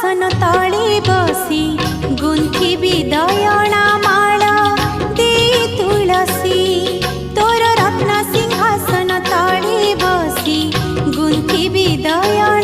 सिंहासन तळे बसी गुंथिबी दयणा माळ दे तुळसी। तोर रत्न सिंहासन तळे बसी गुंथिबी दयणा